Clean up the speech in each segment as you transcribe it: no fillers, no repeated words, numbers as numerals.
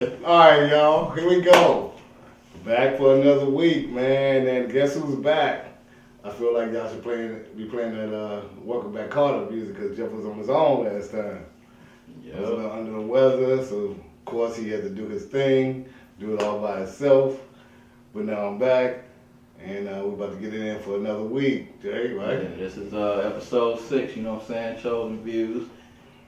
Alright, y'all, here we go. Back for another week, man, and guess who's back? I feel like y'all should be playing that Welcome Back Carter music because Jeff was on his own last time. He was a little under the weather, so of course he had to do his thing, do it all by himself. But now I'm back, and we're about to get it in for another week, Jay, right? Yeah, this is episode 6, you know what I'm saying? Chozen Viewz.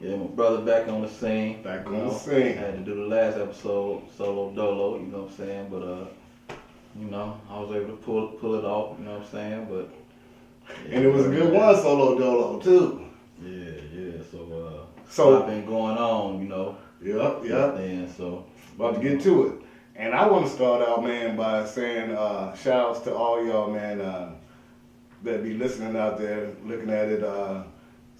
Yeah, my brother back on the scene. Back on the scene. Had to do the last episode solo dolo, you know what I'm saying? But I was able to pull it off, you know what I'm saying? But yeah, and it was a good one, solo dolo too. Yeah. So I've been going on, you know. Yep. Then so about to get to it. And I want to start out, man, by saying shout outs to all y'all, man, that be listening out there, looking at it.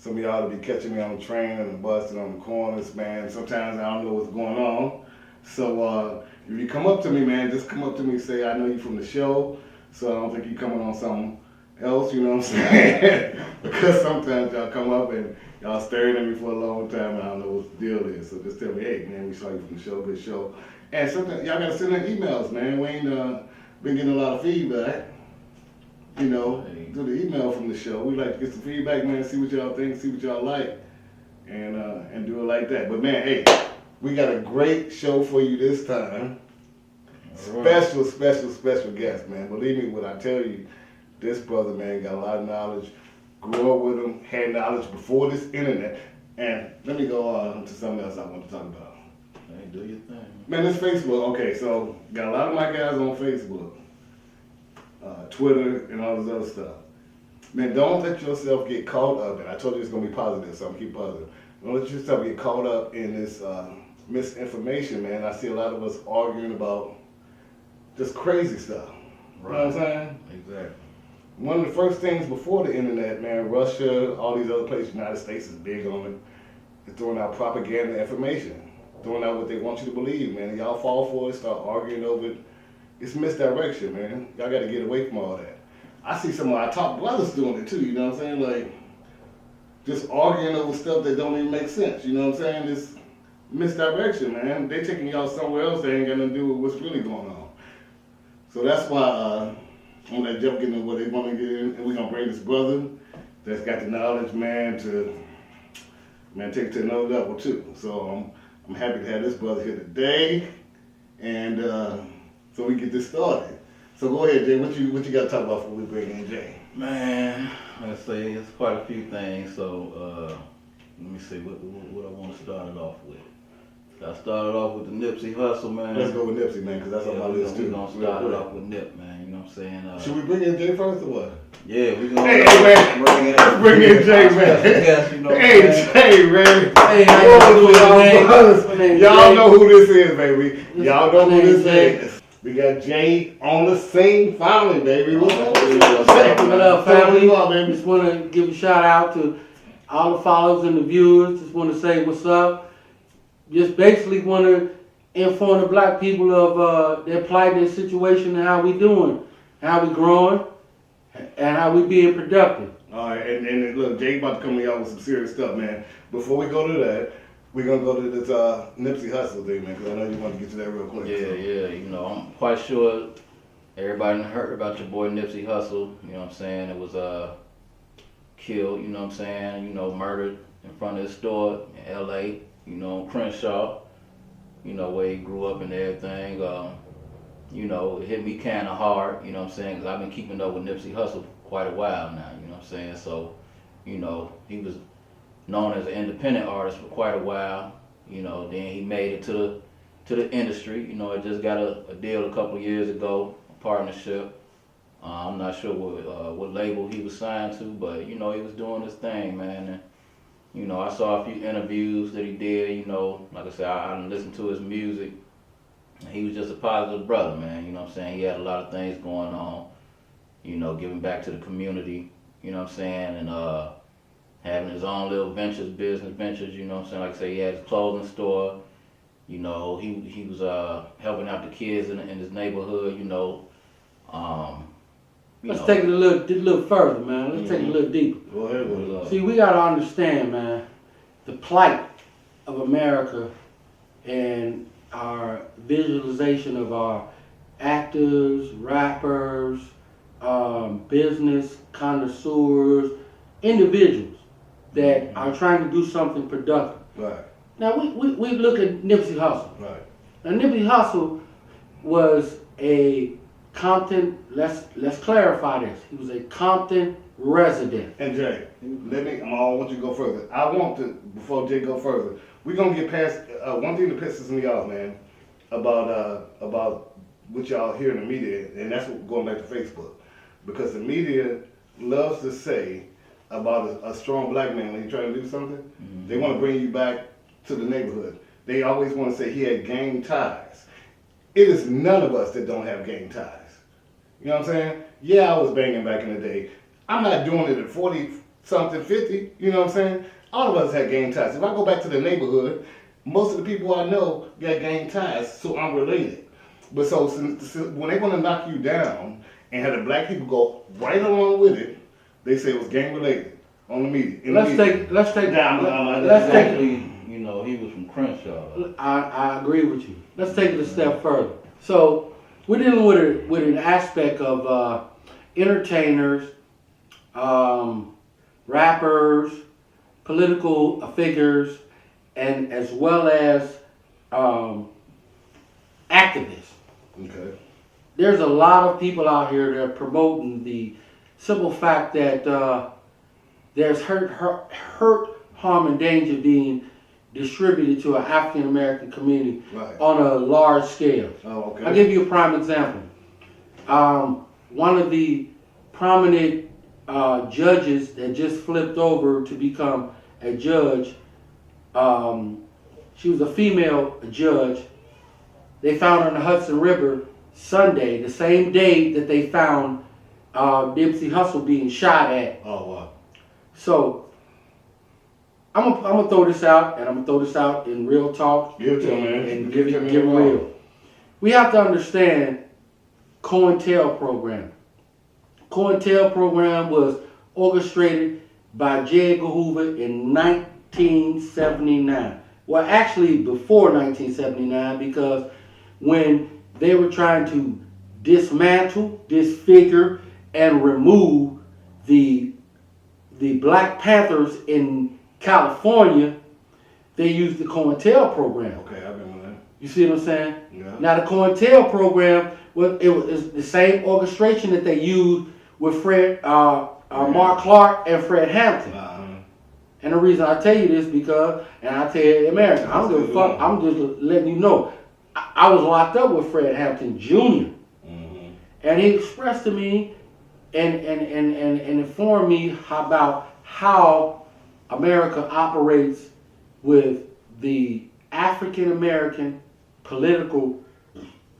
Some of y'all will be catching me on the train and the bus and on the corners, man. Sometimes I don't know what's going on. So if you come up to me, man, just come up to me and say, I know you from the show, so I don't think you coming on something else, you know what I'm saying? Because sometimes y'all come up and y'all staring at me for a long time and I don't know what the deal is. So just tell me, hey, man, we saw you from the show, good show. And sometimes y'all got to send in emails, man. We ain't been getting a lot of feedback. You know, through the email from the show. We like to get some feedback, man, see what y'all think, see what y'all like, and do it like that. But man, hey, we got a great show for you this time. Right. Special guest, man. Believe me when I tell you, this brother, man, got a lot of knowledge. Grew up with him, had knowledge before this internet. And let me go on to something else I want to talk about. Hey, do your thing. Man, this Facebook. Okay, so got a lot of my guys on Facebook. Twitter and all this other stuff. Man, don't let yourself get caught up, and I told you it's going to be positive, so I'm going to keep positive. Don't let yourself get caught up in this misinformation, man. I see a lot of us arguing about just crazy stuff. Right. You know what I'm saying? Exactly. One of the first things before the internet, man, Russia, all these other places, United States is big on it. It's throwing out propaganda information, throwing out what they want you to believe, man. And y'all fall for it, start arguing over it. It's misdirection, man. Y'all got to get away from all that. I see some of our top brothers doing it too, you know what I'm saying? Like, just arguing over stuff that don't even make sense, you know what I'm saying? It's misdirection, man. They taking y'all somewhere else that ain't got nothing to do with what's really going on. So that's why I'm going to let Jeff get into what they want to get in, and we're going to bring this brother that's got the knowledge, man, to take it to another level too. So I'm happy to have this brother here today, and so we get this started. So go ahead, Jay. What you got to talk about before we bring in Jay? Man, let's say it's quite a few things. So let me see what I want to start it off with. I started off with the Nipsey Hussle, man. Let's go with Nipsey, man, because that's on my list too. We're gonna start it off with Nip, man. You know what I'm saying? Should we bring in Jay first or what? Yeah, we gonna hey man, let's bring in Jay, man. Yes, you know hey Jay, man. Hey, how you doing, y'all know who this is, baby. Y'all know who this is. We got Jay on the scene finally, baby. What's up, family? Just want to give a shout out to all the followers and the viewers. Just want to say what's up. Just basically want to inform the black people of their plight, their situation, and how we doing, how we growing, and how we being productive. All right, and look, Jay about to come to y'all with some serious stuff, man. Before we go to that, we're going to go to this Nipsey Hussle thing, man, because I know you want to get to that real quick. Yeah, you know, I'm quite sure everybody heard about your boy Nipsey Hussle, you know what I'm saying? It was killed, you know what I'm saying? You know, murdered in front of his store in L.A., you know, Crenshaw, you know, where he grew up and everything. You know, it hit me kind of hard, you know what I'm saying, because I've been keeping up with Nipsey Hussle for quite a while now, you know what I'm saying? So, you know, he was known as an independent artist for quite a while, you know, then he made it to the industry, you know, it just got a deal a couple years ago, a partnership. I'm not sure what label he was signed to, but, you know, he was doing his thing, man. And, you know, I saw a few interviews that he did, you know, like I said, I listened to his music. And he was just a positive brother, man, you know what I'm saying? He had a lot of things going on, you know, giving back to the community, you know what I'm saying? And having his own little business ventures, you know what I'm saying? Like I say, he had his clothing store, you know, he was helping out the kids in his neighborhood, you know. Let's take it a little further, man. Let's take it a little deeper. Go ahead. See, we got to understand, man, the plight of America and our visualization of our actors, rappers, business connoisseurs, individuals that are trying to do something productive. Right. Now we look at Nipsey Hussle. Right. Now Nipsey Hussle was a Compton. Let's clarify this. He was a Compton resident. And Jay, I want you to go further. I want to, before Jay go further, we're gonna get past one thing that pisses me off, man, about what y'all hear in the media, and that's what, going back to Facebook, because the media loves to say about a strong black man when he's trying to do something. They want to bring you back to the neighborhood. They always want to say he had gang ties. It is none of us that don't have gang ties. You know what I'm saying? Yeah, I was banging back in the day. I'm not doing it at 40 something, 50. You know what I'm saying? All of us had gang ties. If I go back to the neighborhood, most of the people I know got gang ties, so I'm related. But so when they want to knock you down and have the black people go right along with it, they say it was gang related on the media. Let's take Actually, you know, he was from Crenshaw. I agree with you. Let's take it a step further. So we're dealing with an aspect of entertainers, rappers, political figures, and as well as activists. Okay. There's a lot of people out here that are promoting the simple fact that there's hurt, harm, and danger being distributed to an African American community on a large scale. Oh, okay. I'll give you a prime example. One of the prominent judges that just flipped over to become a judge, she was a female judge. They found her in the Hudson River Sunday, the same day that they found Nipsey Hussle being shot at. Oh, wow. So I'm gonna throw this out, and I'm gonna throw this out in real talk. Give it to me, man. And give it real. We have to understand COINTELPROGRAM. COINTELPROGRAM was orchestrated by J. Edgar Hoover in 1979. Well, actually before 1979, because when they were trying to dismantle, disfigure, and remove the Black Panthers in California, they used the COINTELPROGRAM. Okay, I remember that. You see what I'm saying? Yeah. Now the COINTELPROGRAM was the same orchestration that they used with Mark Clark and Fred Hampton. And the reason I tell you this because, and I tell you America, I don't give a fuck. I'm just letting you know. I was locked up with Fred Hampton Jr. And he expressed to me and informed me about how America operates with the African American political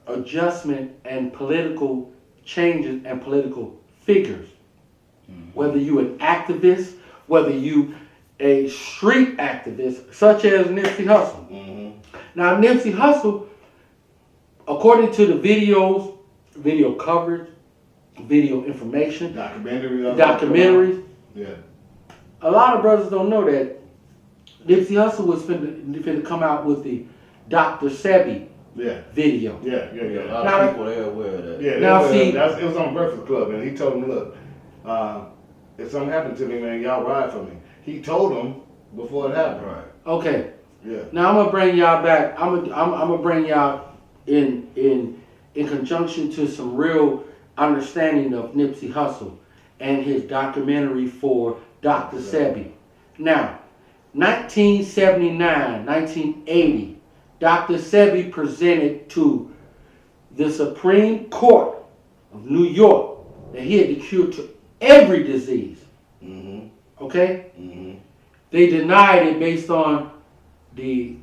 adjustment and political changes and political figures. Whether you an activist, whether you a street activist, such as Nipsey Hussle. Now Nipsey Hussle, according to the videos, video coverage, video information, documentaries. Yeah. A lot of brothers don't know that Nipsey Hussle was finna come out with the Dr. Sebi video. Yeah. A lot of people, they're aware of that. Yeah, now see, it was on Breakfast Club, and he told him, look, if something happened to me, man, y'all ride for me. He told him before it happened. Right. Okay. Yeah. Now I'm gonna bring y'all back. I'm gonna bring y'all in conjunction to some real understanding of Nipsey Hussle and his documentary for Dr. Sebi. Now, 1979, 1980, Dr. Sebi presented to the Supreme Court of New York that he had the cure to every disease. Okay? They denied it based on the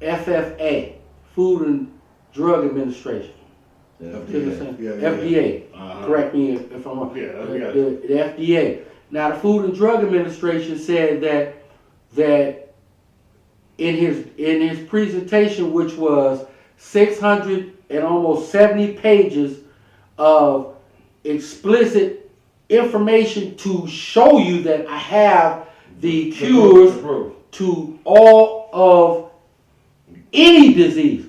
FFA, Food and Drug Administration. FDA. Correct me if I'm wrong. The FDA. Now, the Food and Drug Administration said that in his presentation, which was 670 pages of explicit information to show you that I have the cures to all of any disease.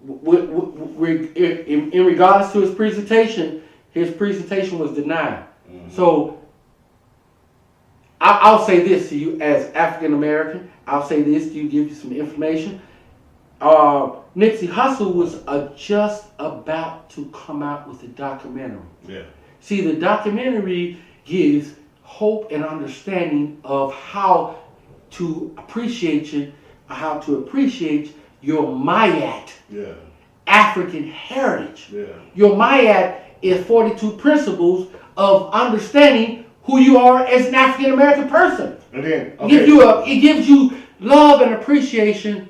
in regards to his presentation was denied. Mm-hmm. So I'll say this to you as African American. I'll say this to you, give you some information. Nipsey Hussle was just about to come out with a documentary. Yeah. See, the documentary gives hope and understanding of how to appreciate your Mayat Yeah. African heritage. Yeah. Your Mayat is 42 principles of understanding who you are as an African American person. And then It gives you love and appreciation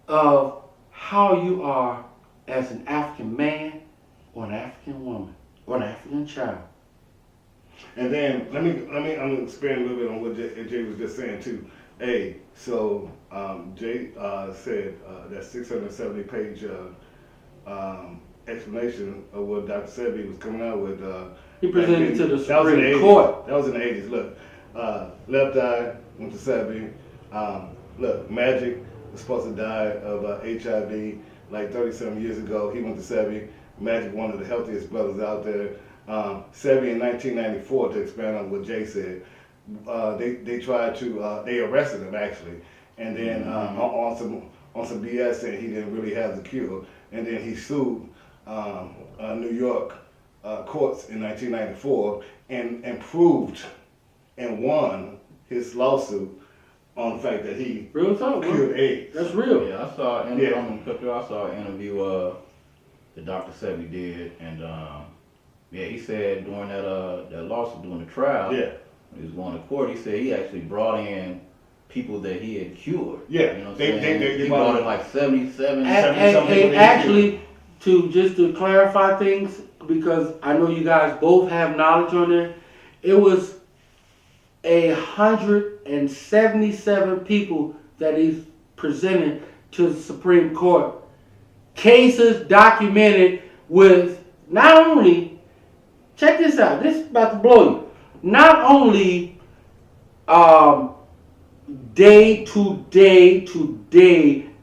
of how you are as an African man or an African woman or an African child. And then let me I'm gonna expand a little bit on what Jay was just saying too. Hey, so Jay said that 670-page explanation of what Dr. Sebi was coming out with. He presented to the that was in Supreme the Court. That was in the 80s. Look, left eye went to Sebi. Look, Magic was supposed to die of HIV like 30-some years ago. He went to Sebi. Magic, one of the healthiest brothers out there. Sebi in 1994, to expand on what Jay said, they tried to, they arrested him actually, and then on some BS saying he didn't really have the cure, and then he sued New York courts in 1994 and proved and won his lawsuit on the fact that he Real talk, cured AIDS. That's real. Yeah, I saw an Yeah. I saw an interview that Dr. Sebi did, and he said during that lawsuit, during the trial, Yeah. when he was going to court, he said he actually brought in people that he had cured. Yeah. You know what I'm They saying? He brought in like 77. And actually, to clarify things, because I know you guys both have knowledge on it, it was 177 people that he's presented to the Supreme Court. Cases documented with not only, check this out, this is about to blow you, not only day-to-day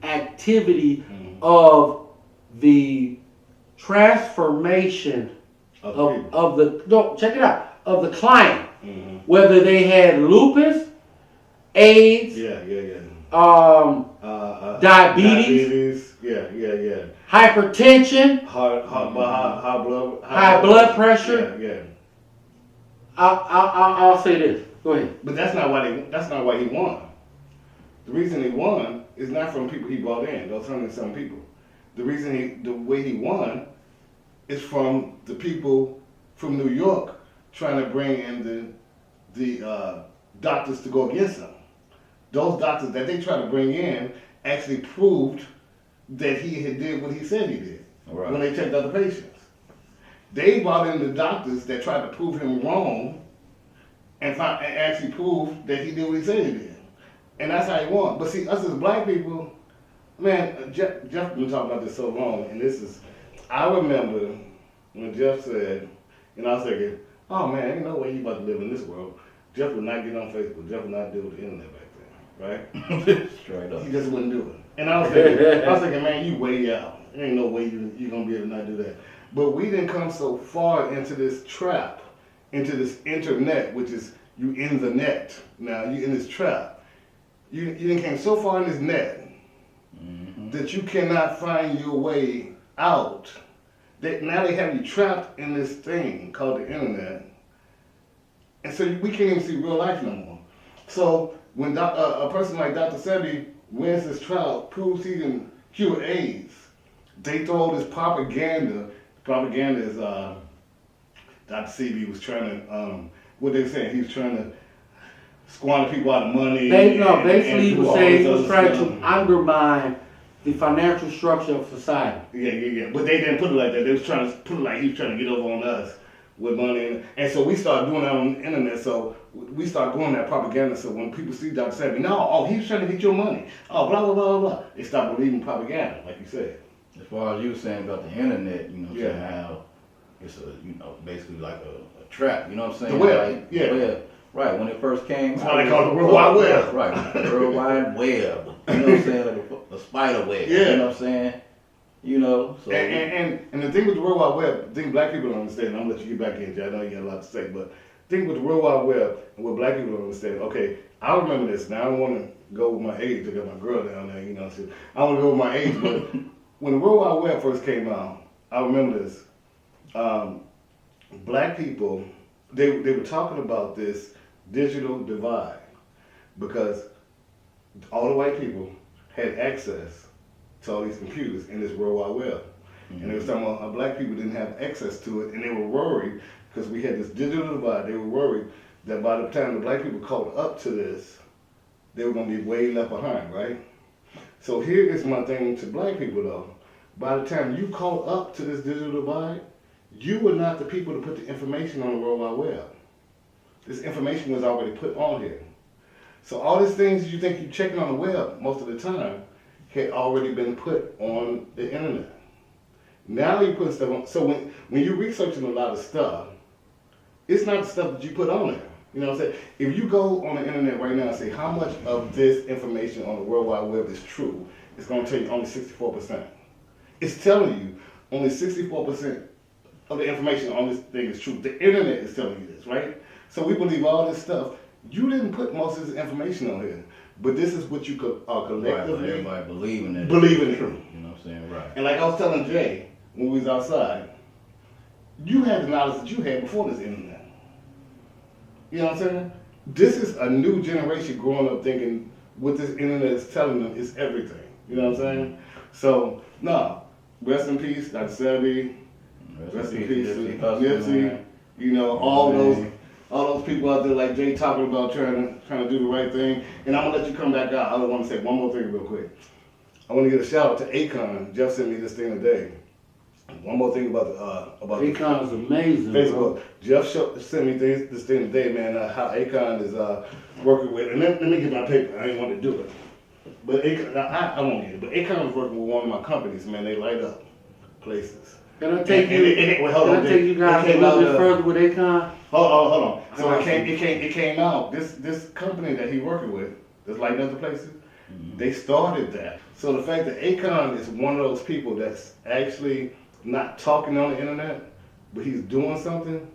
activity of the transformation of the client, whether they had lupus, AIDS, diabetes, hypertension, high blood pressure. Yeah. I'll say this. Go ahead. But that's not why he won. The reason he won is not from people he brought in, those 100-some people. The way he won is from the people from New York trying to bring in the doctors to go against him. Those doctors that they tried to bring in actually proved that he had did what he said he did when they checked other patients. They brought in the doctors that tried to prove him wrong and actually prove that he did what he said he did. And that's how he won. But see, us as black people, man, Jeff been talking about this so long, and I remember when Jeff said, and I was thinking, oh man, ain't no way you about to live in this world. Jeff would not get on Facebook. Jeff would not deal with the internet back then, right? Straight up. He just wouldn't do it. And I was thinking, man, you way out. There ain't no way you're gonna be able to not do that. But we didn't come so far into this trap, into this internet, which is you in the net. Now you in this trap. You didn't came so far in this net that you cannot find your way out. That now they have you trapped in this thing called the internet, and so we can't even see real life no more. So when a person like Dr. Sebi wins this trial, proves he can cure AIDS, they throw all this propaganda. Propaganda is Dr. Sebi was trying to what they saying, he was trying to squander people out of money. Basically he was saying he was trying to undermine the financial structure of society. Yeah. But they didn't put it like that. They was trying to put it like he was trying to get over on us with money. And so we started doing that on the internet. So we started doing that propaganda. So when people see Dr. Sebi, he's trying to get your money. Oh, blah, blah, blah, blah. They start believing propaganda, like you said. As far as you were saying about the internet, you know, saying how it's basically like a trap, you know what I'm saying? The web, The web. Right, when it first came. That's why they call it the World Wide Web. Right, the World Wide Web. You know what I'm saying? Like a spider web. Yeah. You know what I'm saying? You know, so and the thing with the World Wide Web, the thing black people don't understand, I'm gonna let you get back in, Jay. I know you got a lot to say, but the thing with the World Wide Web and what black people don't understand, okay, I remember this. Now I don't wanna go with my age, I got my girl down there, you know what I'm saying? I wanna go with my age, but when the World Wide Web first came out, I remember this. Black people, they were talking about this digital divide because all the white people had access to all these computers in this World Wide Web. And they were talking about how black people didn't have access to it, and they were worried because we had this digital divide. They were worried that by the time the black people caught up to this, they were going to be way left behind, right? So here is my thing to black people though. By the time you caught up to this digital divide, you were not the people to put the information on the World Wide Web. This information was already put on here. So all these things you think you're checking on the web most of the time had already been put on the internet. Now you put stuff on. So when you're researching a lot of stuff, it's not the stuff that you put on there. You know what I'm saying? If you go on the internet right now and say how much of this information on the World Wide Web is true, it's going to tell you only 64%. It's telling you only 64% of the information on this thing is true. The internet is telling you this, right? So we believe all this stuff. You didn't put most of this information on here, but this is what you are collectively everybody believing it. Believing it. You know what I'm saying? Right. And like I was telling Jay when we was outside, you had the knowledge that you had before this internet. You know what I'm saying? This is a new generation growing up thinking what this internet is telling them is everything. You know what I'm saying? So, no, rest in peace, Dr. Sebi. Rest in peace to Nipsey. You know, all those people out there like Jay talking about trying to do the right thing. And I'm gonna let you come back out. I want to say one more thing real quick. I want to give a shout out to Akon. Jeff sent me this thing today. One more thing about Akon is amazing, Facebook. bro. Jeff sent me this thing today, man. How Akon is working with. And let me get my paper. I didn't want to do it, but Akon, I won't get it. But Akon is working with one of my companies, man. They light up places. Can I take you guys a little bit further with Akon? Hold on. So it came out. This company that he working with, that's lighting up the places, they started that. So the fact that Akon is one of those people that's actually not talking on the internet, but he's doing something.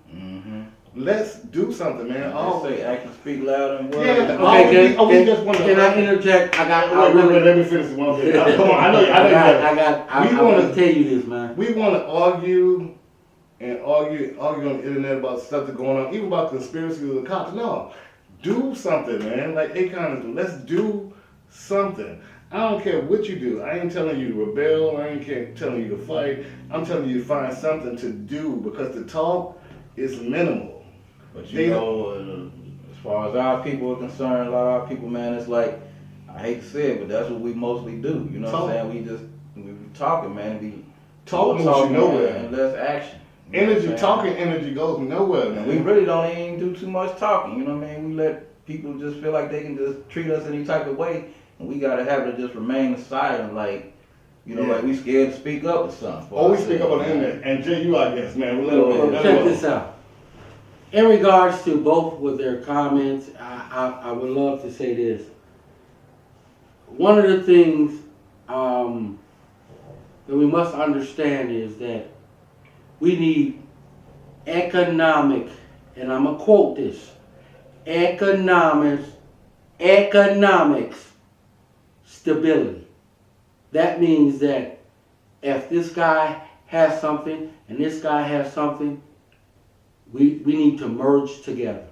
Let's do something, man. Say actions speak louder than words. Yeah. Okay, can I interject? Let me finish one thing. Come on, I want to tell you this, man. We want to argue on the internet about stuff that's going on, even about conspiracies of the cops. No, do something, man. Like Akon is, let's do something. I don't care what you do. I ain't telling you to rebel. I ain't telling you to fight. I'm telling you to find something to do because the talk is minimal. But you know, as far as our people are concerned, a lot of our people, man, it's like, I hate to say it, but that's what we mostly do. You know what I'm saying? We be talking, man. We talking moves you nowhere. And less action. Energy goes nowhere, man. We really don't even do too much talking. You know what I mean? We let people just feel like they can just treat us any type of way, and we gotta have to just remain silent, like, you know, like we scared to speak up or something. Oh, we speak up on the internet. And Jay, you I guess, man. Check this out. In regards to both with their comments, I would love to say this. One of the things that we must understand is that we need economic, and I'm going to quote this, economics stability. That means that if this guy has something and this guy has something, we need to merge together.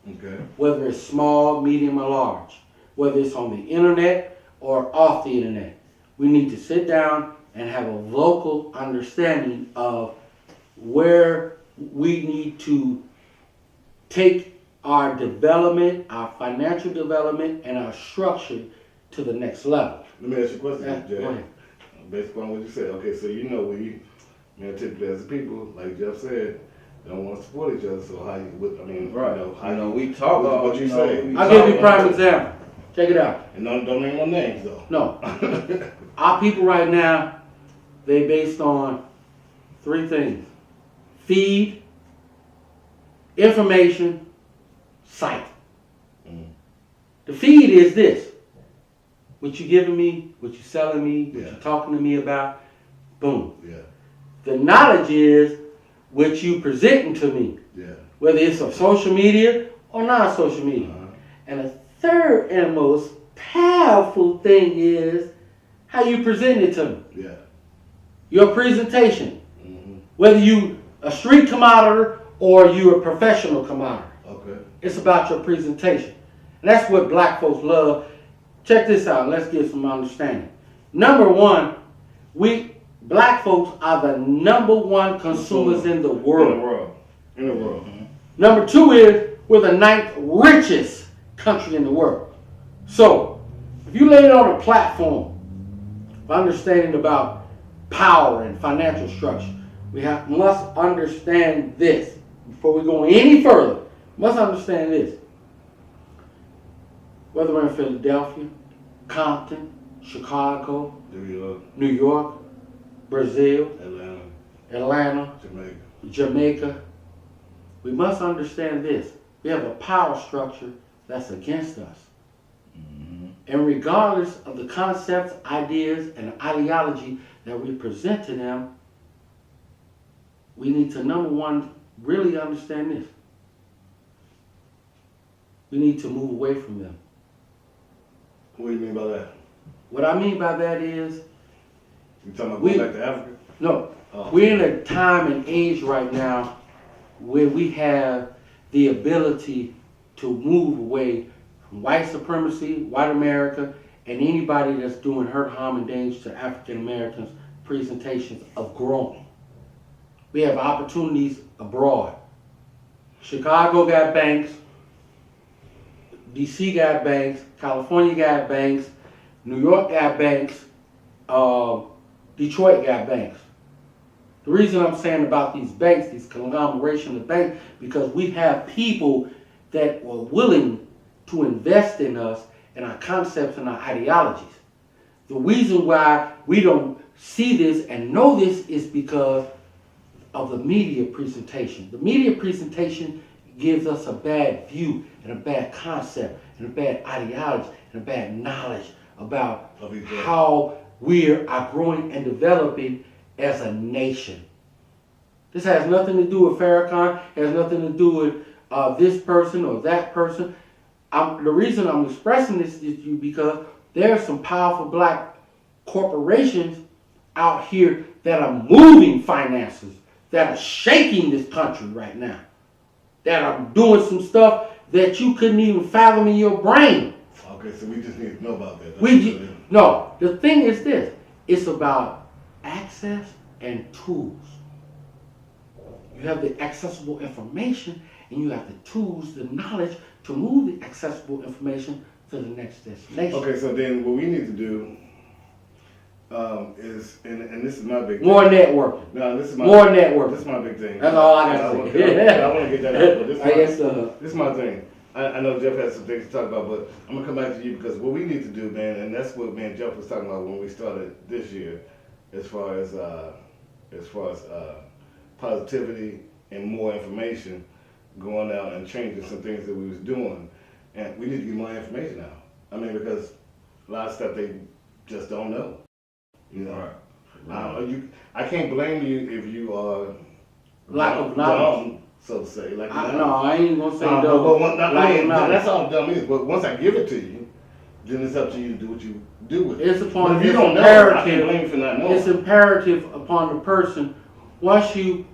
Okay. Whether it's small, medium, or large. Whether it's on the internet or off the internet. We need to sit down and have a local understanding of where we need to take our development, our financial development, and our structure to the next level. Let me ask you a question, Jay. Go ahead. Based on what you said, okay, so you know we, typically as people, like Jeff said, don't want to support each other. So how you, I mean, right? We talk about what you say. I'll give you a prime example. Check it out. And don't name no names though. No. Our people right now, they based on three things: feed, information, sight. The feed is this: what you giving me, what you selling me, what you talking to me about. Boom. Yeah. The knowledge is what you presenting to me, Yeah. whether it's on social media or non-social media. Uh-huh. And the third and most powerful thing is how you present it to me. Yeah. Your presentation. Mm-hmm. Whether you a street commoditer or you a professional commoditer. Okay. It's about your presentation. And that's what black folks love. Check this out. Let's get some understanding. Number one, black folks are the number one consumers in the world. In the world. Mhm. Number two is we're the ninth richest country in the world. So, if you lay it on a platform of understanding about power and financial structure, we must understand this. Before we go any further, must understand this. Whether we're in Philadelphia, Compton, Chicago, New York, Brazil, Atlanta, Jamaica, we must understand this. We have a power structure that's against us. Mhm. And regardless of the concepts, ideas, and ideology that we present to them, we need to, number one, really understand this. We need to move away from them. What do you mean by that? What I mean by that is, You talking about going back to Africa? no, Oh. we're in a time and age right now where we have the ability to move away from white supremacy, white America, and anybody that's doing hurt, harm, and danger to African Americans' presentations of growing. We have opportunities abroad. Chicago got banks, DC got banks, California got banks, New York got banks, Detroit got banks. The reason I'm saying about these banks, these conglomeration of banks, because we have people that were willing to invest in us and our concepts and our ideologies. The reason why we don't see this and know this is because of the media presentation. The media presentation gives us a bad view and a bad concept and a bad ideology and a bad knowledge about how we are growing and developing as a nation. This has nothing to do with Farrakhan, has nothing to do with this person or that person. The reason I'm expressing this to you because there are some powerful black corporations out here that are moving finances, that are shaking this country right now, that are doing some stuff that you couldn't even fathom in your brain. Okay, so we just need to know about that. No, the thing is this. It's about access and tools. You have the accessible information and you have the tools, the knowledge to move the accessible information to the next destination. Okay, so then what we need to do is, and this is my big thing. More networking. No, this is my More networking. This is my big thing. That's all I got to say. I want to get that out, but this is my thing. I know Jeff has some things to talk about, but I'm gonna come back to you because what we need to do, man, and that's what me and Jeff was talking about when we started this year, as far as positivity and more information going out and changing some things that we was doing, and we need to get more information out. I mean, because a lot of stuff they just don't know. You know, I can't blame you if you are lack of knowledge, dumb, so to say. Like I ain't gonna say dumb. That's all dumb is. But once I give it to you, then it's up to you to do what you do with it. It's upon if you don't know, I can't blame you for not knowing. It's imperative upon the person once you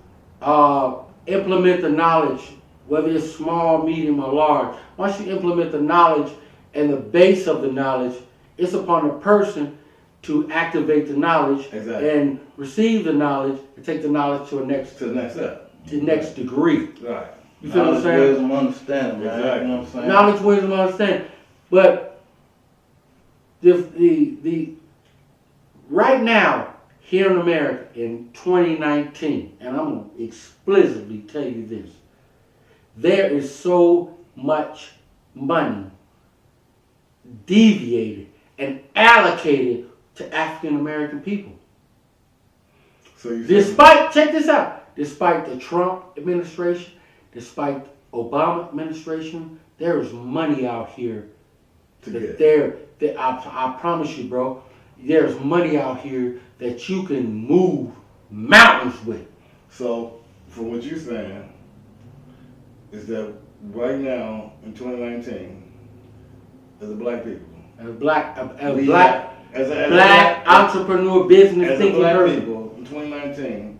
implement the knowledge, whether it's small, medium, or large. Once you implement the knowledge and the base of the knowledge, it's upon the person to activate the knowledge and receive the knowledge and take the knowledge to the next step, to the next degree. Right. You feel what I'm saying? Wisdom, understanding, right? Exactly. You know what I'm saying? Knowledge, wisdom, understanding. But the right now here in America in 2019, and I'm gonna explicitly tell you this, there is so much money deviated and allocated to African American people. So you check this out, despite the Trump administration, despite Obama administration, there is money out here I promise you, bro. there's money out here that you can move mountains with. So, from what you're saying, is that right now in 2019, as a black people, As black as a black entrepreneur, business as a thinking black person, people in 2019,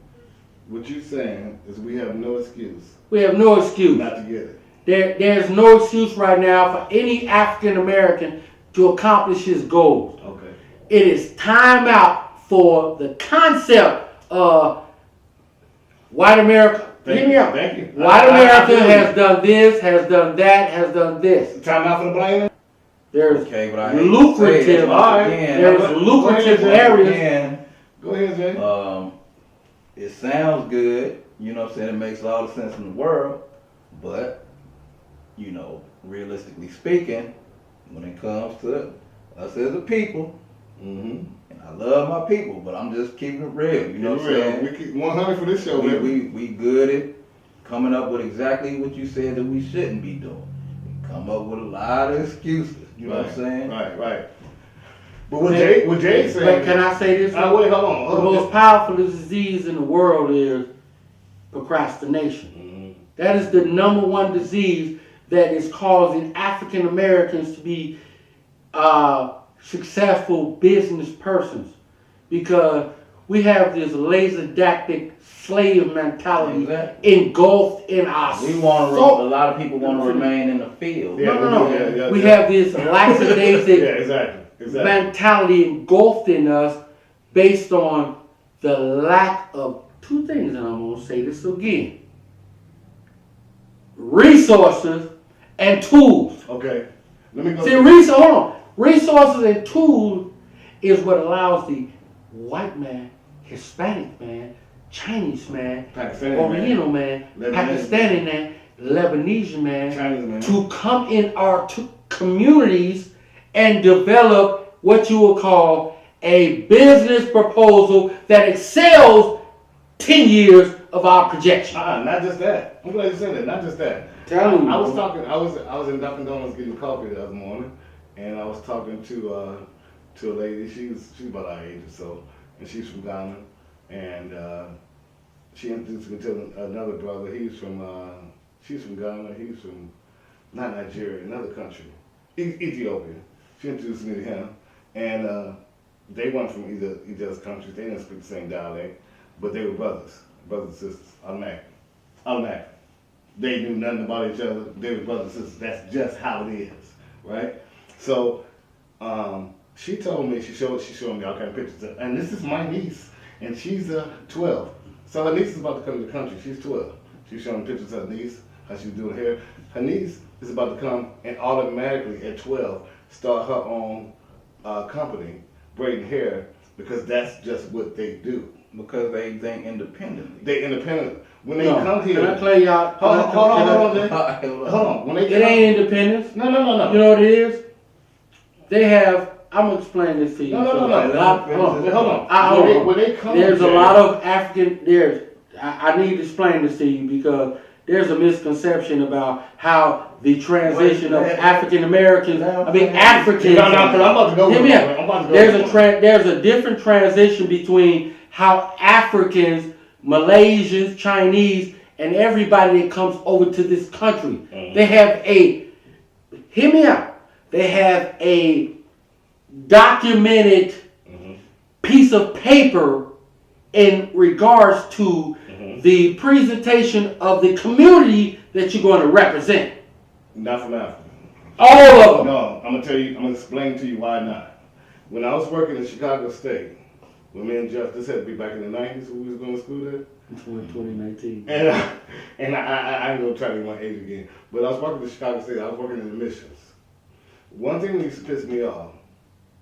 what you're saying is we have no excuse we have no excuse. not to get it. There's no excuse right now for any African American to accomplish his goals. Okay. It is time out for the concept of white America. Hear me out. Thank you. White America has done this, has done that, has done this. Time out for the blaming. There's Okay, but I lucrative. There's lucrative areas. Again, Go ahead, Jay. it sounds good. You know what I'm saying? It makes a lot of sense in the world. But, you know, realistically speaking, when it comes to us as a people, Mm-hmm. and I love my people, but I'm just keeping it real. You know what I'm saying? We keep 100 for this show, baby. We good at coming up with exactly what you said that we shouldn't be doing. We come up with a lot of excuses. You know what I'm saying? Right. But what Jay said. But can I say this? Wait, hold on. The most powerful disease in the world is procrastination. Mm-hmm. That is the number one disease that is causing African Americans to be successful business persons, because we have this laser-dactic slave mentality engulfed in our We want to. A lot of people want to remain in the field. No. We have this lackadaisic exactly. mentality engulfed in us based on the lack of two things, and I'm going to say this again: resources and tools. Okay. Let me go. See, hold on. Resources and tools is what allows the white man, Hispanic man, Chinese man, Oriental man, Pakistani man, Lebanese man, to come in our communities and develop what you would call a business proposal that excels 10 years of our projection. Not just that. I'm glad you said that. Not just that. I was in Dunkin' Donuts getting coffee the other morning, and I was talking to a lady. She's about our age or so, and she's from Ghana, and she introduced me to another brother. She's from Ghana. He's from not Nigeria, another country, Ethiopia. She introduced me to him, and they weren't from either other's countries. They didn't speak the same dialect, but they were brothers and sisters, automatic. They knew nothing about each other. They were brothers and sisters. That's just how it is, right? So she told me, she showed me all kind of pictures. And this is my niece, and she's 12. So her niece is about to come to the country. She's 12. She's showing pictures of her niece, how she's doing her hair. Her niece is about to come and automatically at 12 start her own company, braiding hair, because that's just what they do. Because they think independently. They independent. When they come here. Can I play y'all? Hold on. When they it ain't independence. No. You know what it is? They have. I'm gonna explain this to you. No. Hold on. When they come, there's a lot of African. I need to explain this to you because there's a misconception about how the transition of African Americans. Africans. No, because I'm about to go. Hear me out. There's a different transition between how Africans, Malaysians, Chinese, and everybody that comes over to this country. Mm-hmm. They have hear me out. They have a documented piece of paper in regards to the presentation of the community that you're going to represent. Not from Africa. All of them. No, I'm going to explain to you why not. When I was working in Chicago State, when me and Jeff, this had to be back in the 90s when we was going to school there. 2019. And I ain't going to try to get my age again. But I was working in Chicago State. I was working in admissions. One thing that used to piss me off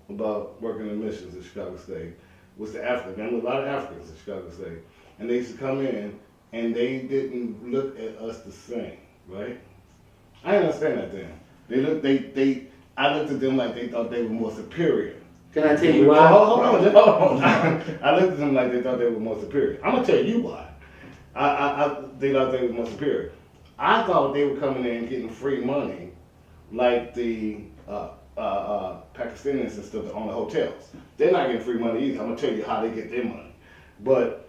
about working in admissions in Chicago State was the Africans. There were a lot of Africans in Chicago State. And they used to come in and they didn't look at us the same, right? I didn't understand that then. I looked at them like they thought they were more superior. Can I tell you why? Hold on. I looked at them like they thought they were more superior. I'm going to tell you why. They thought they were more superior. I thought they were coming in and getting free money like the Pakistanis and stuff that own the hotels. They're not getting free money either. I'm gonna tell you how they get their money. But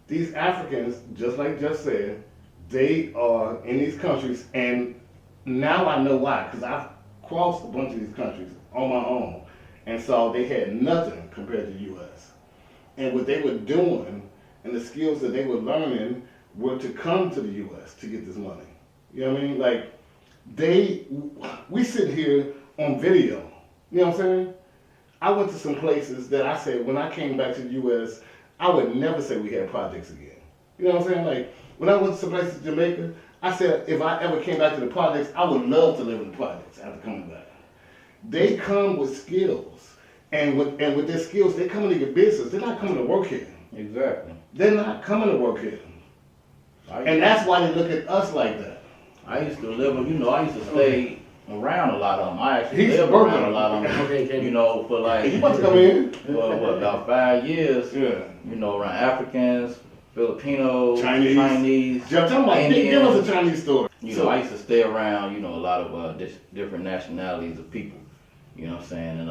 these Africans, just like Just said, they are in these countries, and now I know why, because I've crossed a bunch of these countries on my own and saw they had nothing compared to the U.S. And what they were doing and the skills that they were learning were to come to the U.S. to get this money. You know what I mean? Like, we sit here on video. You know what I'm saying? I went to some places that I said when I came back to the U.S., I would never say we had projects again. You know what I'm saying? Like, when I went to some places in Jamaica, I said if I ever came back to the projects, I would love to live in the projects after coming back. They come with skills, and with their skills, they come into your business. They're not coming to work here. Exactly. They're not coming to work here. And that's why they look at us like that. I used to live, I used to stay around a lot of them. I actually He's lived working. around a lot of them, for like, He about to come in. for about 5 years, Yeah. around Africans, Filipinos, Chinese. Jeff, tell me, give us a Chinese story. I used to stay around, a lot of different nationalities of people. You know what I'm saying? And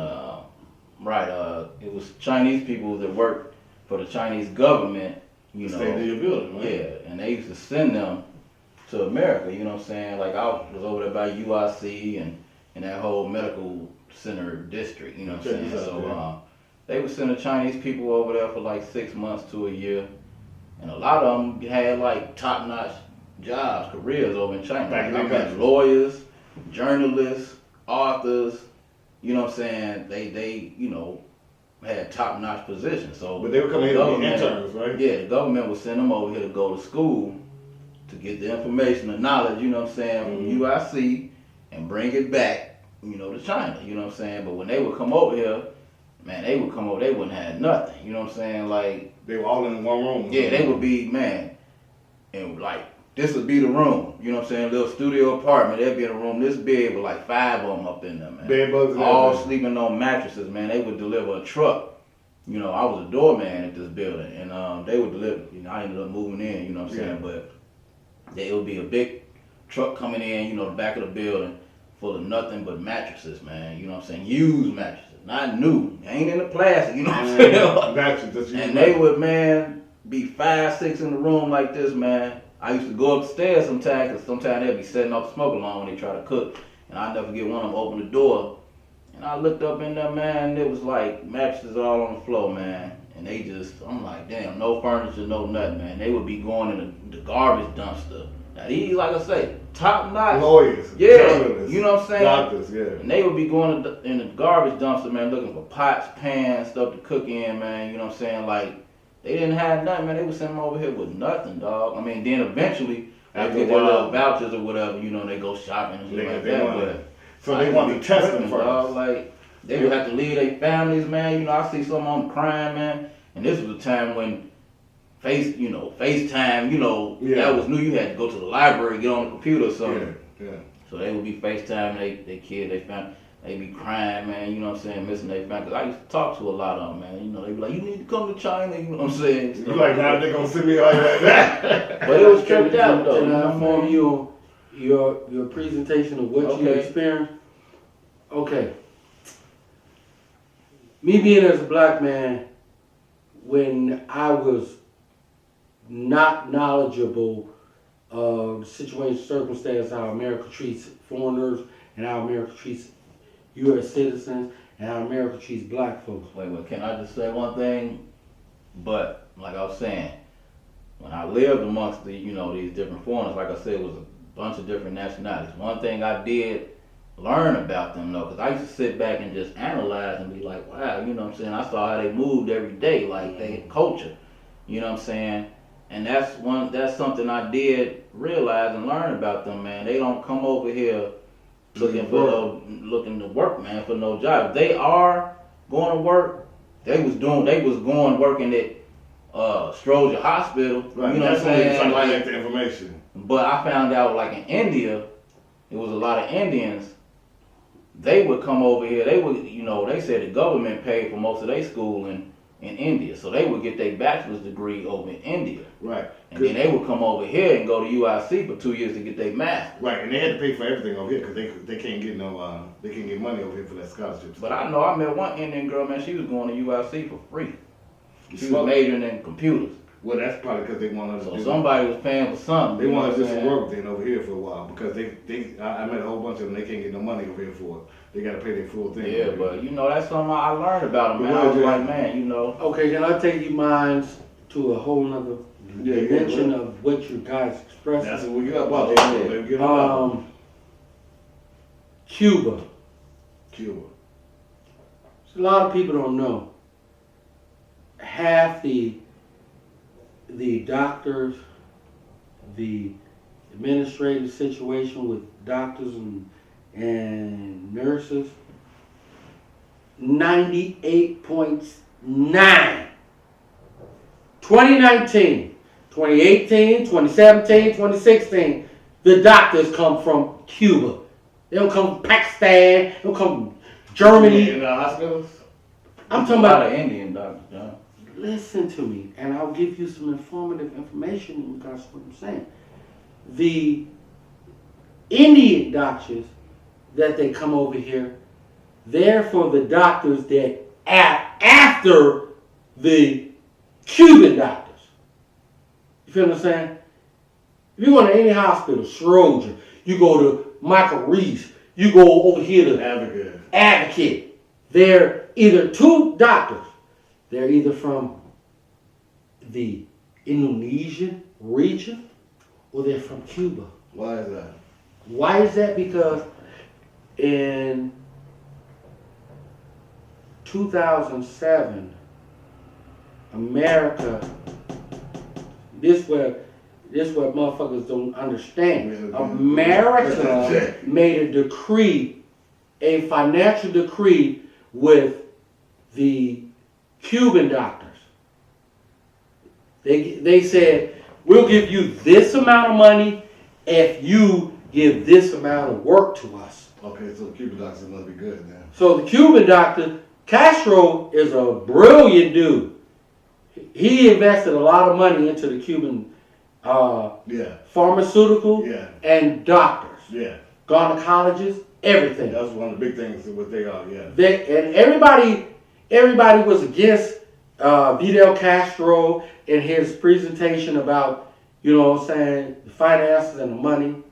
it was Chinese people that worked for the Chinese government. Stay in your building, right? Yeah, and they used to send them to America. You know what I'm saying? Like I was over there by UIC and that whole medical center district. You know what I'm saying? So they would send the Chinese people over there for like 6 months to a year. And a lot of them had like top-notch jobs, careers over in China. Back in I the met country. lawyers, journalists, authors. You know what I'm saying? They had top-notch positions. So, But they were coming here to be interns, right? Yeah, the government would send them over here to go to school to get the information, the knowledge. You know what I'm saying, from UIC, and bring it back, to China. You know what I'm saying? But when they would come over here, man, they wouldn't have nothing. You know what I'm saying? Like, they were all in one room. yeah, they would be, and like, this would be the room. You know what I'm saying? Little studio apartment. They'd be in a room this big with like 5 of them up in there, man. Bed bugs and all everything. sleeping on mattresses, man. They would deliver a truck. I was a doorman at this building, and they would deliver. I ended up moving in. You know what I'm saying? But it would be a big truck coming in, the back of the building, full of nothing but mattresses, man. You know what I'm saying? Used mattresses. Not new. Ain't in the plastic, you know what I'm saying? Mattresses. And they would, man, be 5, 6 in the room like this, man. I used to go upstairs sometimes, because sometimes they'd be setting up smoke alarm when they try to cook. And I'd never forget one of them open the door. And I looked up in there, man, and it was like mattresses all on the floor, man. And they just, I'm like, damn, no furniture, no nothing, man. They would be going in the garbage dumpster. Now these, like I say, top notch. Lawyers. Yeah, journalists, you know what I'm saying? Doctors, yeah. And they would be going in the garbage dumpster, man, looking for pots, pans, stuff to cook in, man. You know what I'm saying? Like, they didn't have nothing, man. They would send them over here with nothing, dog. I mean, then eventually, they get their little vouchers or whatever, they go shopping and shit like that. But so they want to test them first. Dog. Like, they would have to leave their families, man. I see some of them crying, man. And this was a time when FaceTime, that was new. You had to go to the library, get on the computer or something. Yeah. So they would be FaceTiming they kid, they family. They be crying, man, you know what I'm saying, missing their family. Cause I used to talk to a lot of them, man. They be like, you need to come to China, you know what I'm saying? You like, now they gonna send me like that. But it was tripped out though. Can I inform you on your presentation of what you experienced? Okay. Me being as a black man, when I was not knowledgeable of the situation, circumstance, how America treats foreigners and how America treats U.S. citizens and how America treats black folks. Wait, can I just say one thing? But like I was saying, when I lived amongst these different foreigners, like I said, it was a bunch of different nationalities. One thing I did learn about them though, because I used to sit back and just analyze and be like, wow, you know what I'm saying? I saw how they moved every day, like they had culture, you know what I'm saying? And that's something I did realize and learn about them, man. They don't come over here looking to work, man, for no job. If they are going to work, they was going working at Stroger Hospital. Right. You know what I'm saying? Like the information. But I found out like in India, it was a lot of Indians. They would come over here. They would, they said the government paid for most of their schooling, in India. So they would get their bachelor's degree over in India. Right. And then they would come over here and go to UIC for 2 years to get their master's. Right, and they had to pay for everything over here because they can't get they can't get money over here for that scholarship. But I know I met one Indian girl, man, she was going to UIC for free. She was majoring in computers. Well, that's probably because they wanted us to So do somebody was paying for something. They wanted us to work then over here for a while because I met a whole bunch of them. They can't get no money over here for it. They got to pay their full thing. Yeah, but you know that's something I learned about them, man. I was like, man, you know. Okay, can I take you minds to a whole nother dimension of what you guys expressing? That's what we got about. Cuba. Cuba. A lot of people don't know. Half the doctors, the administrative situation with doctors and nurses, 98.9. 2019, 2018, 2017, 2016, the doctors come from Cuba. They don't come from Pakistan, they don't come from Germany. In the hospitals? I'm talking about an Indian doctor, John. Listen to me, and I'll give you some informative information in regards to what I'm saying. The Indian doctors that they come over here, they're for the doctors that after the Cuban doctors. You feel what I'm saying? If you go to any hospital, Schroeder, you go to Michael Reese, you go over here to Advocate. They're either two doctors. They're either from the Indonesian region or they're from Cuba. Why is that? Why is that? Because in 2007, America, this what motherfuckers don't understand. America made a decree, a financial decree with the Cuban doctors. They said, we'll give you this amount of money if you give this amount of work to us. Okay, so the Cuban doctors must be good then. So the Cuban doctor, Castro is a brilliant dude. He invested a lot of money into the Cuban pharmaceutical and doctors, gynecologists, everything. That's one of the big things of what they are, And everybody was against Fidel Castro in his presentation about, you know what I'm saying, the finances and the money.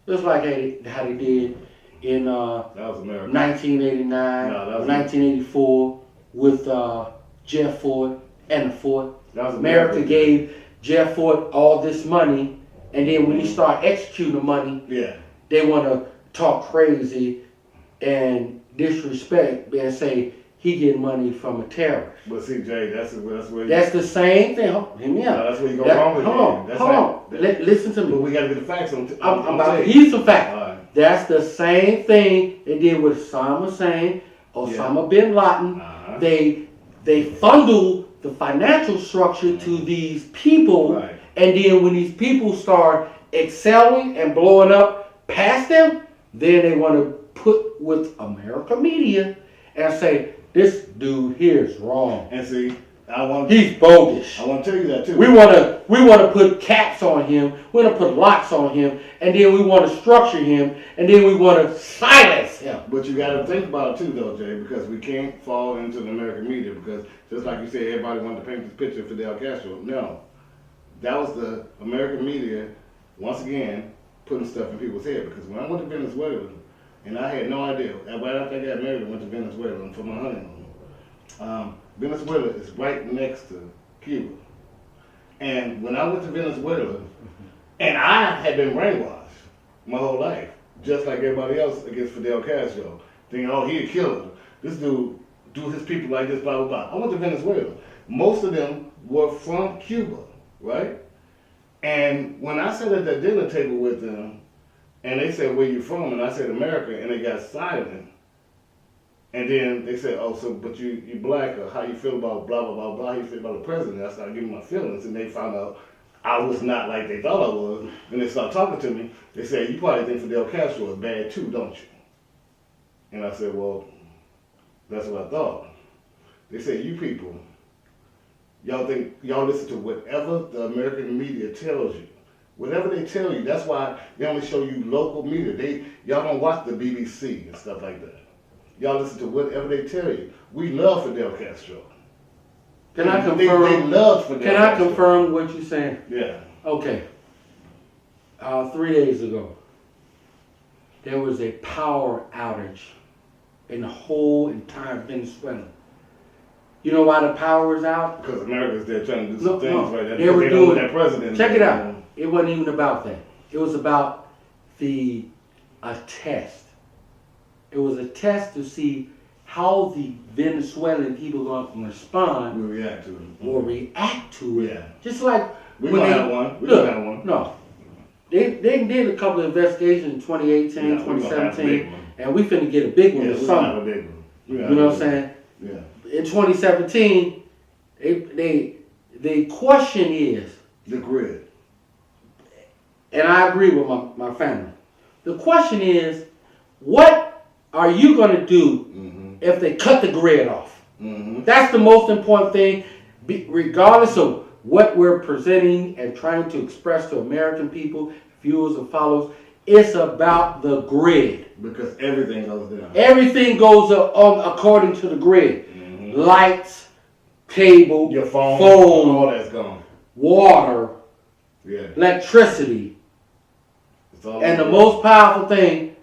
Just like how they did in 1989, 1984 with Jeff Ford and the Ford. America gave Jeff Ford all this money, and then when he start executing the money, they want to talk crazy and disrespect and say he getting money from a terrorist. But see, Jay, that's where that's the same thing. Hear me out. That's where you go wrong with it. Hold on. Listen to me. But we got to get the facts on. I'm about to give you some facts. Right. That's the same thing they did with Saddam Hussein, Osama bin Laden. They fundle the financial structure to these people, and then when these people start excelling and blowing up past them, then they want to put with America media and say, this dude here is wrong. And see, he's bogus. I want to tell you that too. We want to put caps on him. We want to put locks on him, and then we want to structure him, and then we want to silence him. But you got to think about it too, though, Jay, because we can't fall into the American media because just like you said, everybody wanted to paint this picture of Fidel Castro. No, that was the American media once again putting stuff in people's head. Because when I went to Venezuela, and I had no idea. Right after I got married, I went to Venezuela for my honeymoon. Venezuela is right next to Cuba. And when I went to Venezuela, and I had been brainwashed my whole life, just like everybody else against Fidel Castro, thinking, oh, he a killer. This dude do his people like this, blah, blah, blah. I went to Venezuela. Most of them were from Cuba, right? And when I sat at that dinner table with them, and they said, where you from? And I said, America. And they got silent. And then they said, oh, so, but you black, or how you feel about blah, blah, blah, blah, how you feel about the president? I started giving my feelings, and they found out I was not like they thought I was. And they started talking to me. They said, you probably think Fidel Castro is bad too, don't you? And I said, well, that's what I thought. They said, you people y'all listen to whatever the American media tells you. Whatever they tell you, that's why they only show you local media. Y'all don't watch the BBC and stuff like that. Y'all listen to whatever they tell you. We love Fidel Castro. Can I confirm? They love Fidel Can Castro. I confirm what you're saying? Yeah. Okay. 3 days ago, there was a power outage in the whole entire Venezuela. You know why the power is out? Because America's there trying to do some things right there. They were know doing that president. Check it out. It wasn't even about that. It was about a test. It was a test to see how the Venezuelan people are going to respond We react to it. or react to it. Yeah. Just like We when gonna they have one. We look, gonna have one. No. They did a couple of investigations in 2018, Yeah, we gonna have a big 2017, one. and we finna get a big one Yeah, this we gonna summer. have a big one. You know what I'm saying? Yeah. In 2017, the question is, The grid. and I agree with my family. The question is, what are you gonna do if they cut the grid off? That's the most important thing, regardless of what we're presenting and trying to express to American people, viewers and followers. It's about the grid. Because everything goes down. Everything goes on according to the grid. Lights, cable, Your phone, all that's gone. water, Yeah. electricity, It's all and the good. most powerful thing,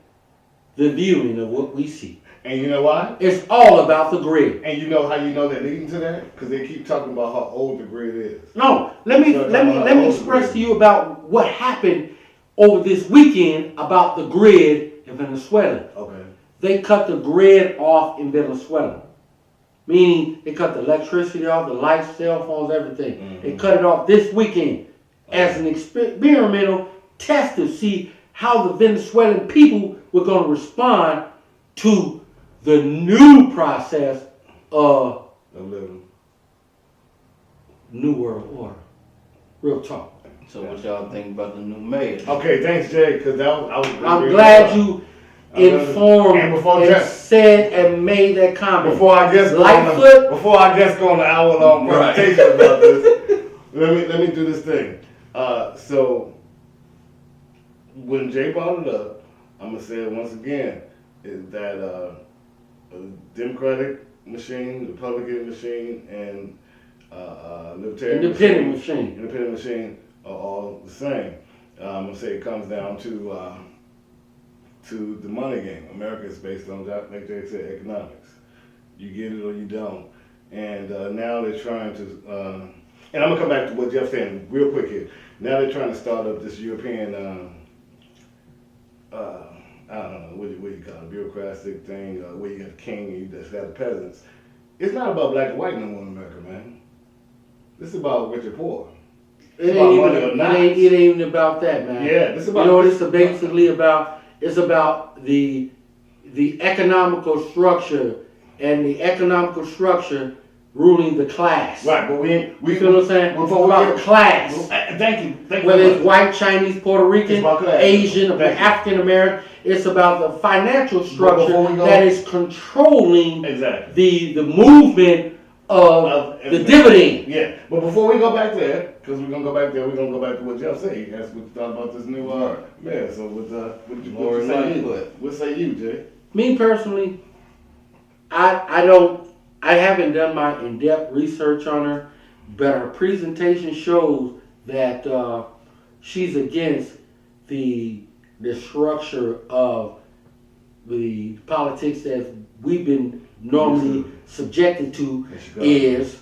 the viewing of what we see. And you know why? It's all about the grid. And you know how you know they're leading to that? Because they keep talking about how old the grid is. No, let me express to you about what happened over this weekend about the grid in Venezuela. Okay. They cut the grid off in Venezuela. Meaning they cut the electricity off, the lights, cell phones, everything. They cut it off this weekend as an experimental test to see how the Venezuelan people were going to respond to the new process of New World Order. Real talk. So what y'all think about the new mayor? Okay, thanks, Jay, because I'm glad you informed and said and made that comment. Before I guess go on an hour-long presentation about this, let me do this thing. So when Jay brought it up, I'm gonna say it once again, is that a Democratic machine, Republican machine, and Libertarian Independent machine are all the same. I'm gonna say it comes down to the money game. America is based on, like Jay said, economics. You get it or you don't. And now they're trying to, and I'm gonna come back to what Jeff's saying real quick here. Now they're trying to start up this European, I don't know, what do you call it, bureaucratic thing, where you got the king and you just got the peasants. It's not about black and white no more in America, man. This is about rich and poor. It ain't even about that, man. Yeah, this is about. You know what it's basically about? It's about the economical structure and the economical structure ruling the class. Right, but we feel what I'm saying? It's about the class. Thank you. Whether it's white, Chinese, Puerto Rican, Asian, or African American, it's about the financial structure that is controlling the movement of the dividend. Yeah, but before we go back there, because we're gonna go back there, we're gonna go back to what Jeff said. He asked what you thought about this new mayor. So what say you, Jay? Me personally, I haven't done my in-depth research on her, but her presentation shows that she's against the structure of the politics that we've been normally subjected to is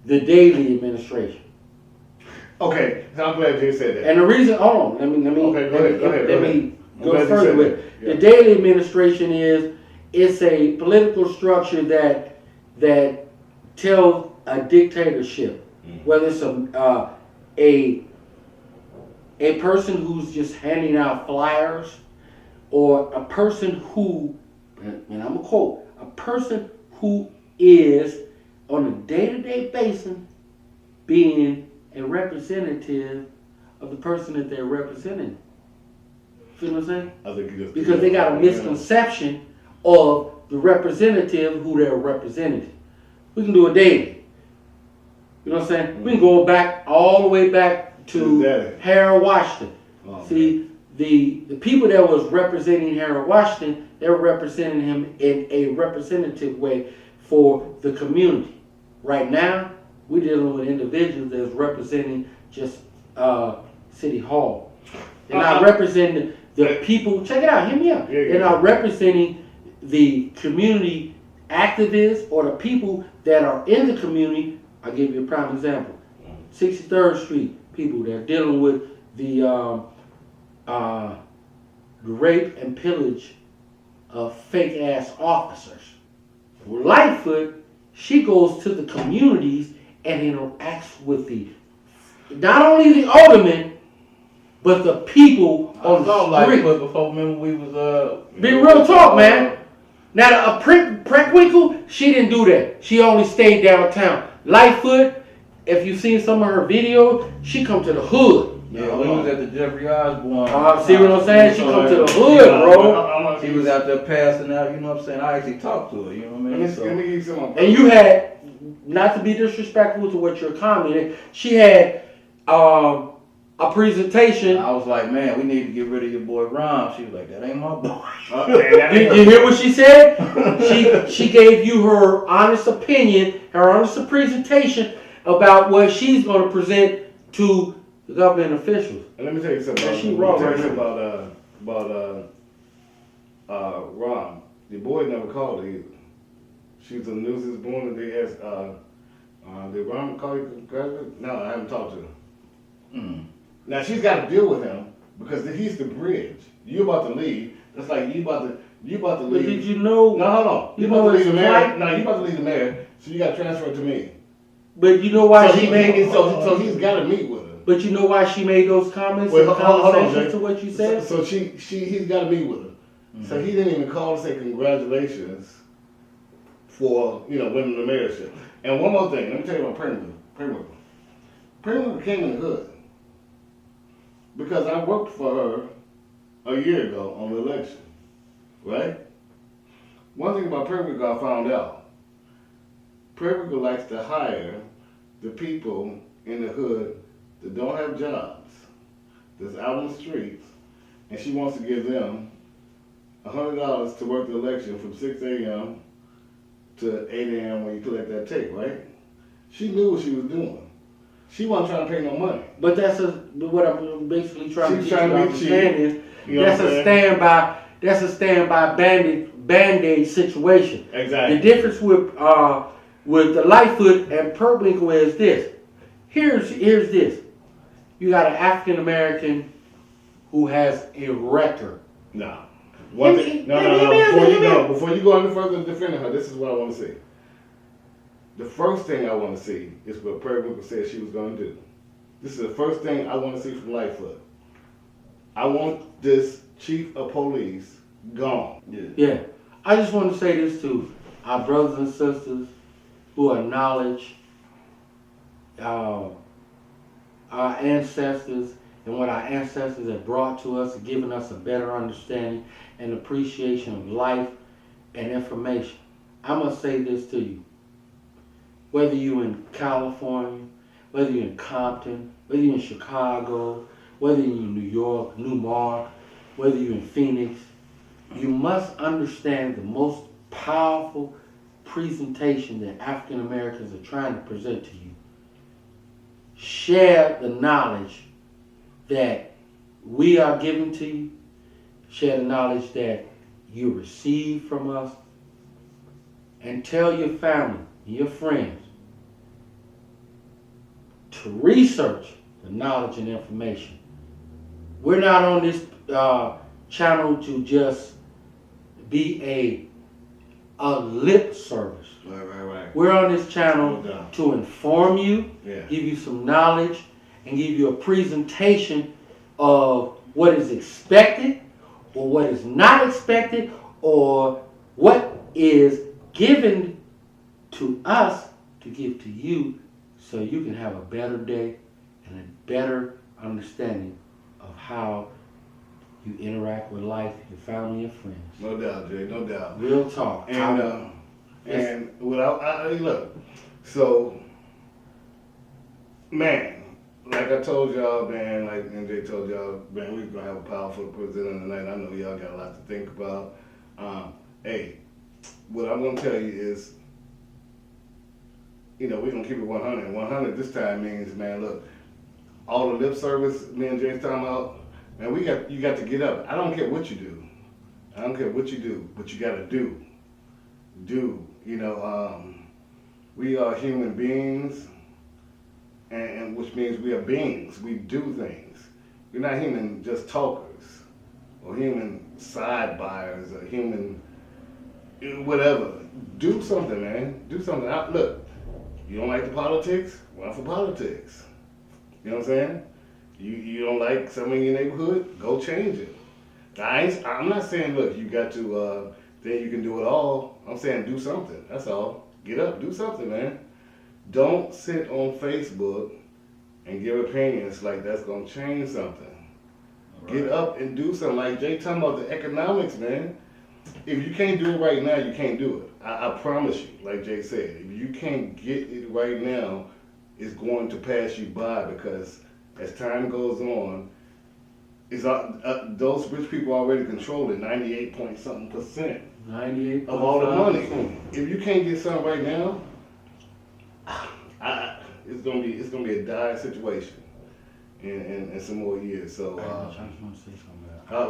the Daley administration. Okay, so I'm glad Jay said that. And the reason, hold on, let me go further with it. The Daley administration it's a political structure that tells a dictatorship, whether it's a person who's just handing out flyers, or a person who, and I'm gonna quote, a person who is on a day-to-day basis being a representative of the person that they're representing. Feel what I'm saying? I think because they got a misconception of the representative who they're representing. We can do a daily. You know what I'm saying? We can go back all the way back to Harold Washington. Oh, See, the people that was representing Harold Washington, they were representing him in a representative way for the community. Right now, we're dealing with individuals that's representing just City Hall. They're not representing the people. Check it out. Hear me out. They're not representing the community activists or the people that are in the community. I'll give you a prime example. 63rd Street people that are dealing with the rape and pillage of fake ass officers. Lightfoot, she goes to the communities and interacts with not only the aldermen, but the people on the street. Lightfoot before, remember we was Be real talk, man. Now, Preckwinkle, she didn't do that. She only stayed downtown. Lightfoot, if you've seen some of her videos, she come to the hood. Yeah, when he was at the Jeffrey Osborne. See what I'm saying? She come to the hood, bro. She was out there passing out, you know what I'm saying? I actually talked to her, you know what I mean? Let me give you some. And you had, not to be disrespectful to what you're commenting, she had a presentation. I was like, man, we need to get rid of your boy Ron. She was like, that ain't my boy. Did you hear what she said? She gave you her honest opinion, her honest presentation about what she's going to present to the government officials. And let me tell you something. About Ron. The boy never called her either. She was in the news this morning. They asked, did Ron call you graduate? No, I haven't talked to her. Now she's got to deal with him because he's the bridge. You about to leave. That's like you about to leave. But did you know? No. You about to leave the mayor. No, you about to leave the mayor. So you got to transfer it to me. But you know why she made it? So he's got to meet with her. But you know why she made those comments and conversations to what you said? So he's got to meet with her. So he didn't even call to say congratulations for winning the mayorship. And one more thing, let me tell you about Preckwinkle. Preckwinkle came in the hood because I worked for her a year ago on the election, right? One thing about Preckwinkle I found out, Preckwinkle likes to hire the people in the hood that don't have jobs, that's out on the streets, and she wants to give them $100 to work the election from 6 a.m. to 8 a.m. when you collect that tape, right? She knew what she was doing. She wasn't trying to pay no money. But what I'm basically trying to understand is that's a standby band-aid situation. Exactly. The difference with the Lightfoot and Preckwinkle is this. Here's this. You got an African American who has a record. No. Before you go any further defending her, this is what I want to see. The first thing I want to see is what Preckwinkle said she was going to do. This is the first thing I want to see from Lightfoot. I want this chief of police gone. Yeah. I just want to say this to our brothers and sisters who acknowledge our ancestors and what our ancestors have brought to us and given us a better understanding and appreciation of life and information. I must say this to you. Whether you're in California, whether you're in Compton, whether you're in Chicago, whether you're in New York, Newmark, whether you're in Phoenix, you must understand the most powerful presentation that African Americans are trying to present to you. Share the knowledge that we are giving to you. Share the knowledge that you receive from us. And tell your family and your friends to research the knowledge and information. We're not on this channel to just be a lip service. Right. We're on this channel to inform you, give you some knowledge, and give you a presentation of what is expected or what is not expected or what is given to us to give to you so you can have a better day and a better understanding of how you interact with life, your family, and friends. No doubt, Jay, no doubt. Real talk. And without look, so man, like I told y'all, man, like NJ told y'all, man, we're gonna have a powerful president tonight. I know y'all got a lot to think about. Hey, what I'm gonna tell you is, we're gonna keep it 100. 100 this time means, man, look, all the lip service me and Jay's talking about, man, you got to get up. I don't care what you do. I don't care what you do, but you gotta do. We are human beings, and which means we are beings. We do things. We're not human just talkers, or human side buyers, or human whatever. Do something, man. Do something. Look, you don't like the politics? Run for politics. You know what I'm saying? You don't like something in your neighborhood? Go change it. I'm not saying, look, you got to, then you can do it all. I'm saying do something. That's all. Get up, do something, man. Don't sit on Facebook and give opinions like that's going to change something. Right. Get up and do something. Like Jay talking about the economics, man. If you can't do it right now, you can't do it. I promise you, like Jay said, if you can't get it right now, it's going to pass you by, because as time goes on, those rich people already controlling 98% 98 of all the money. If you can't get something right now, it's gonna be a dire situation in some more years. So I just want to say something.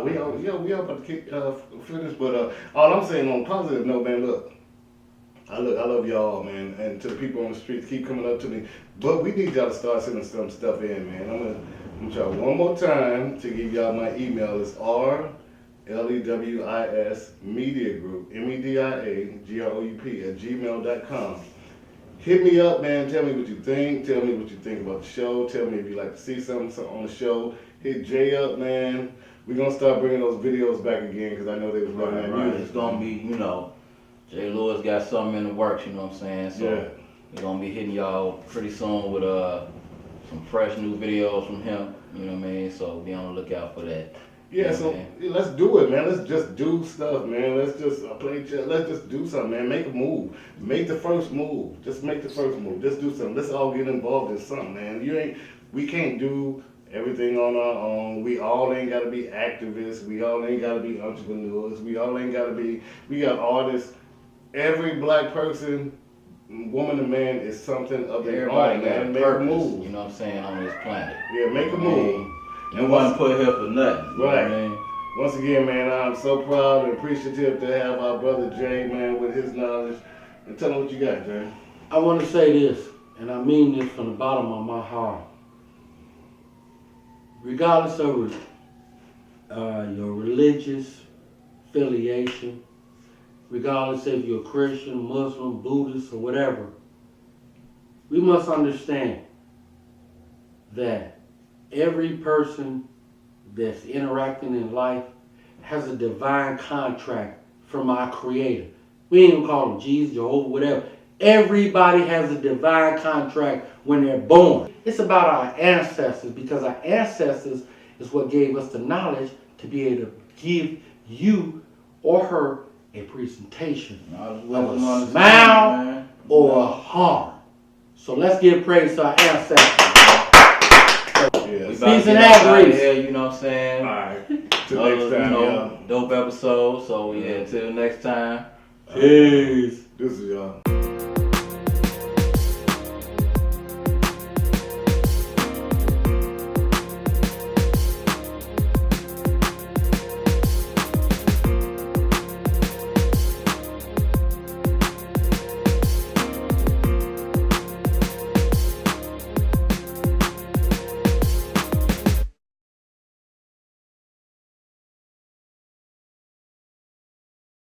we are about to finish, but all I'm saying on a positive note, man, look, I love y'all, man, and to the people on the streets, keep coming up to me. But we need y'all to start sending some stuff in, man. I'm gonna try one more time to give y'all my email. It's RLEWIS Media Group, MEDIAGROUP @gmail.com. Hit me up, man. Tell me what you think. Tell me what you think about the show. Tell me if you'd like to see something on the show. Hit Jay up, man. We're gonna start bringing those videos back again, because I know they was running that music. It's gonna be, Jay Lewis got something in the works, you know what I'm saying? So yeah. We're gonna be hitting y'all pretty soon with some fresh new videos from him, you know what I mean? So be on the lookout for that. Yeah, so let's do it, man. Let's just do stuff, man. Let's just play chess. Let's just do something, man. Make a move. Make the first move. Just make the first move. Just do something. Let's all get involved in something, man. We can't do everything on our own. We all ain't gotta be activists. We all ain't gotta be entrepreneurs. We all ain't gotta be. We got artists. Every black person, woman and man, is something of their own, man. Make a move. You know what I'm saying, on this planet. Yeah, make a move. You wasn't put here for nothing. Right. You know what I mean? Once again, man, I'm so proud and appreciative to have our brother Jay, man, with his knowledge. And tell him what you got, Jay. I want to say this, and I mean this from the bottom of my heart. Regardless of your religious affiliation, regardless if you're Christian, Muslim, Buddhist, or whatever, we must understand that every person that's interacting in life has a divine contract from our Creator. We ain't gonna call him Jesus, Jehovah, whatever. Everybody has a divine contract when they're born. It's about our ancestors, because our ancestors is what gave us the knowledge to be able to give you or her a presentation of a smile or a harm. So let's give praise to our ancestors. Yeah. Peace and happiness. You know what I'm saying? All right. Till next time, dope episode. So yeah, till next time. Peace. This is y'all.